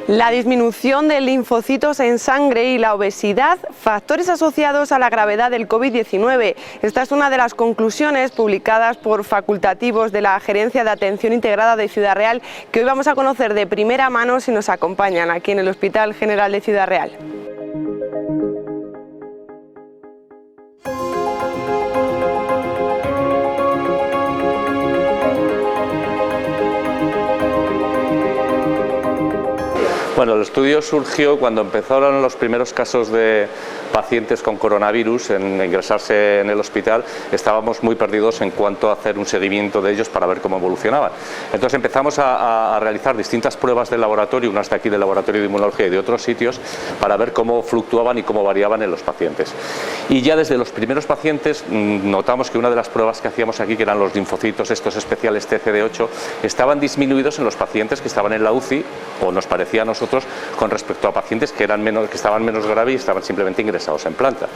La disminución de linfocitos en sangre y la obesidad, factores asociados a la gravedad del COVID-19. Esta es una de las conclusiones publicadas por facultativos de la Gerencia de Atención Integrada de Ciudad Real, que hoy vamos a conocer de primera mano si nos acompañan aquí en el Hospital General de Ciudad Real. Bueno, el estudio surgió cuando empezaron los primeros casos de pacientes con coronavirus en ingresarse en el hospital. Estábamos muy perdidos en cuanto a hacer un seguimiento de ellos para ver cómo evolucionaban. Entonces empezamos a realizar distintas pruebas de laboratorio, unas de aquí del laboratorio de inmunología y de otros sitios, para ver cómo fluctuaban y cómo variaban en los pacientes. Y ya desde los primeros pacientes notamos que una de las pruebas que hacíamos aquí, que eran los linfocitos estos especiales TCD8, estaban disminuidos en los pacientes que estaban en la UCI, o nos parecía a nosotros, con respecto a pacientes que estaban menos graves y estaban simplemente ingresados en planta.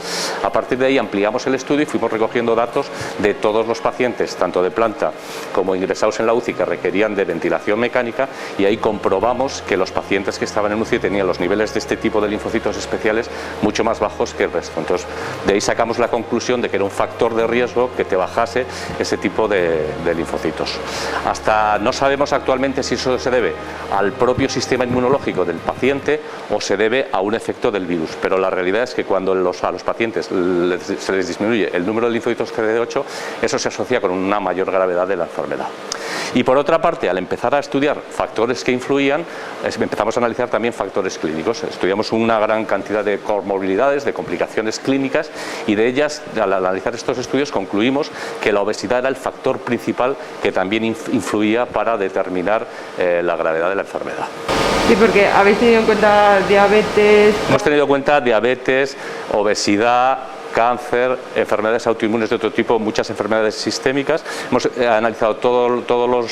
A partir de ahí ampliamos el estudio y fuimos recogiendo datos de todos los pacientes, tanto de planta como ingresados en la UCI, que requerían de ventilación mecánica, y ahí comprobamos que los pacientes que estaban en UCI tenían los niveles de este tipo de linfocitos especiales mucho más bajos que el resto. Entonces, de ahí sacamos la conclusión de que era un factor de riesgo que te bajase ese tipo de linfocitos. Hasta no sabemos actualmente si eso se debe al propio sistema inmunológico del paciente o se debe a un efecto del virus, pero la realidad es que cuando a los pacientes se les disminuye el número de linfocitos CD8, eso se asocia con una mayor gravedad de la enfermedad. Y por otra parte, al empezar a estudiar factores que influían, empezamos a analizar también factores clínicos. Estudiamos una gran cantidad de comorbilidades, de complicaciones clínicas, y de ellas, al analizar estos estudios, concluimos que la obesidad era el factor principal que también influía para determinar la gravedad de la enfermedad. Sí, porque habéis tenido en cuenta diabetes. Hemos tenido en cuenta diabetes, obesidad, cáncer, enfermedades autoinmunes de otro tipo, muchas enfermedades sistémicas. Hemos analizado todo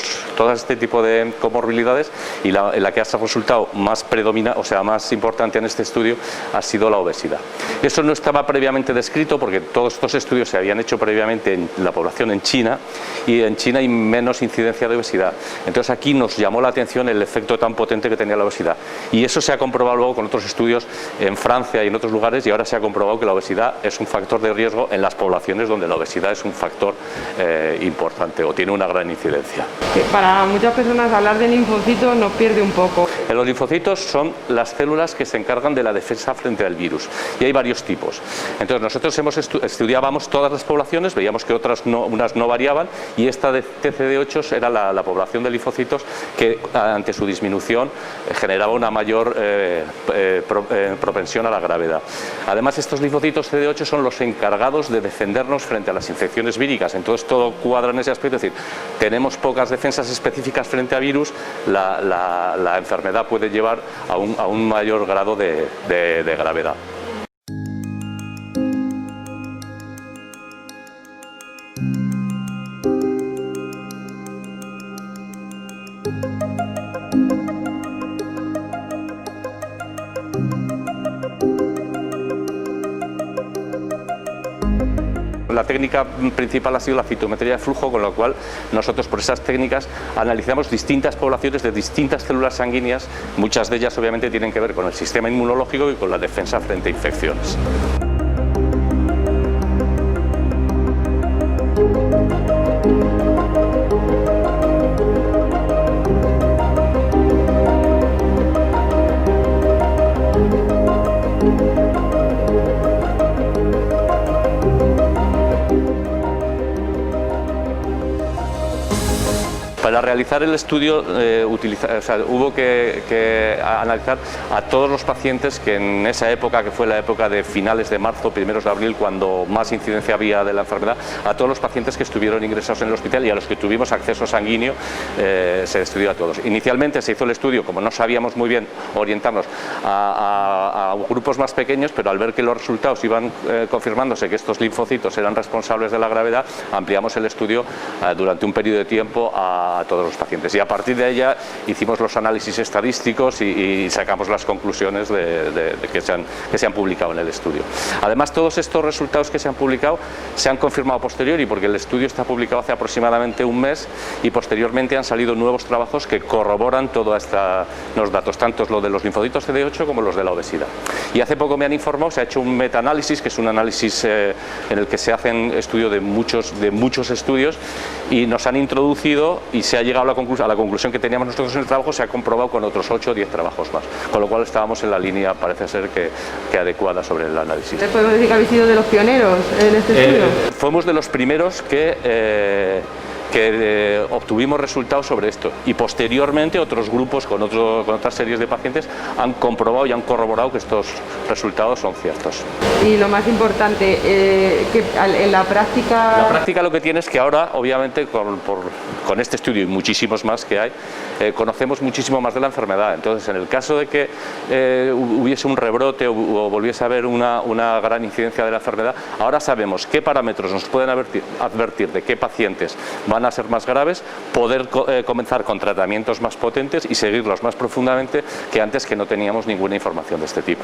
este tipo de comorbilidades, y la que ha resultado más predominante, o sea, más importante en este estudio, ha sido la obesidad. Eso no estaba previamente descrito porque todos estos estudios se habían hecho previamente en la población en China, y en China hay menos incidencia de obesidad. Entonces aquí nos llamó la atención el efecto tan potente que tenía la obesidad, y eso se ha comprobado luego con otros estudios en Francia y en otros lugares, y ahora se ha comprobado que la obesidad es un factor de riesgo en las poblaciones donde la obesidad es un factor importante o tiene una gran incidencia. Para muchas personas hablar de linfocitos nos pierde un poco. Los linfocitos son las células que se encargan de la defensa frente al virus, y hay varios tipos. Entonces nosotros estudiábamos todas las poblaciones, veíamos que unas no variaban, y esta de TCD8 era la población de linfocitos que ante su disminución generaba una mayor propensión a la gravedad. Además, estos linfocitos CD8 son los encargados de defendernos frente a las infecciones víricas. Entonces todo cuadra en ese aspecto, es decir, tenemos pocas defensas específicas frente a virus, la enfermedad puede llevar a un mayor grado de gravedad. La técnica principal ha sido la citometría de flujo, con lo cual nosotros por esas técnicas analizamos distintas poblaciones de distintas células sanguíneas. Muchas de ellas obviamente tienen que ver con el sistema inmunológico y con la defensa frente a infecciones. Para realizar el estudio hubo que analizar a todos los pacientes que en esa época, que fue la época de finales de marzo, primeros de abril, cuando más incidencia había de la enfermedad, a todos los pacientes que estuvieron ingresados en el hospital y a los que tuvimos acceso sanguíneo, se estudió a todos. Inicialmente se hizo el estudio, como no sabíamos muy bien orientarnos, a grupos más pequeños, pero al ver que los resultados iban confirmándose que estos linfocitos eran responsables de la gravedad, ampliamos el estudio durante un periodo de tiempo a a todos los pacientes. Y a partir de ella hicimos los análisis estadísticos y sacamos las conclusiones que se han publicado en el estudio. Además, todos estos resultados que se han publicado se han confirmado a posteriori, porque el estudio está publicado hace aproximadamente un mes y posteriormente han salido nuevos trabajos que corroboran todos los datos, tanto lo de los linfocitos CD8 como los de la obesidad. Y hace poco me han informado, se ha hecho un metaanálisis, que es un análisis en el que se hacen estudio de muchos estudios, y nos han introducido y se ha llegado a la conclusión que teníamos nosotros en el trabajo, se ha comprobado con otros 8 o 10 trabajos más, con lo cual estábamos en la línea, parece ser que adecuada sobre el análisis. ¿Podemos decir que habéis sido de los pioneros en este estudio? Fuimos de los primeros que obtuvimos resultados sobre esto, y posteriormente otros grupos con otras series de pacientes han comprobado y han corroborado que estos resultados son ciertos. Y lo más importante, que en la práctica... La práctica lo que tiene es que ahora, obviamente, con este estudio y muchísimos más que hay, conocemos muchísimo más de la enfermedad. Entonces, en el caso de que hubiese un rebrote o volviese a haber una gran incidencia de la enfermedad, ahora sabemos qué parámetros nos pueden advertir de qué pacientes van a ser más graves, poder comenzar con tratamientos más potentes y seguirlos más profundamente que antes, que no teníamos ninguna información de este tipo.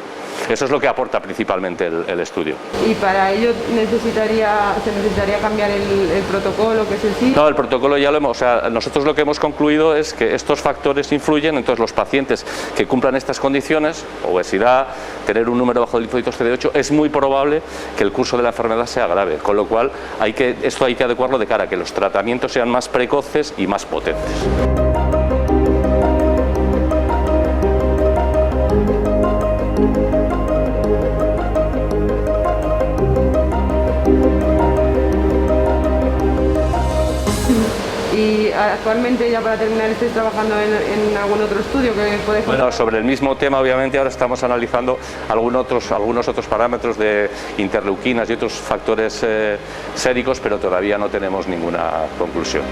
Eso es lo que aporta principalmente el estudio. ¿Y para ello se necesitaría cambiar el protocolo, que es el CIR? No, el protocolo ya lo hemos... O sea, nosotros lo que hemos concluido es que estos factores influyen, entonces los pacientes que cumplan estas condiciones, obesidad, tener un número bajo de linfocitos CD8, es muy probable que el curso de la enfermedad sea grave, con lo cual esto hay que adecuarlo de cara a que los tratamientos sean más precoces y más potentes. Y actualmente, ya para terminar, ¿estáis trabajando en algún otro estudio que podéis contar? Bueno, sobre el mismo tema, obviamente, ahora estamos analizando algunos otros parámetros de interleuquinas y otros factores séricos, pero todavía no tenemos ninguna conclusión.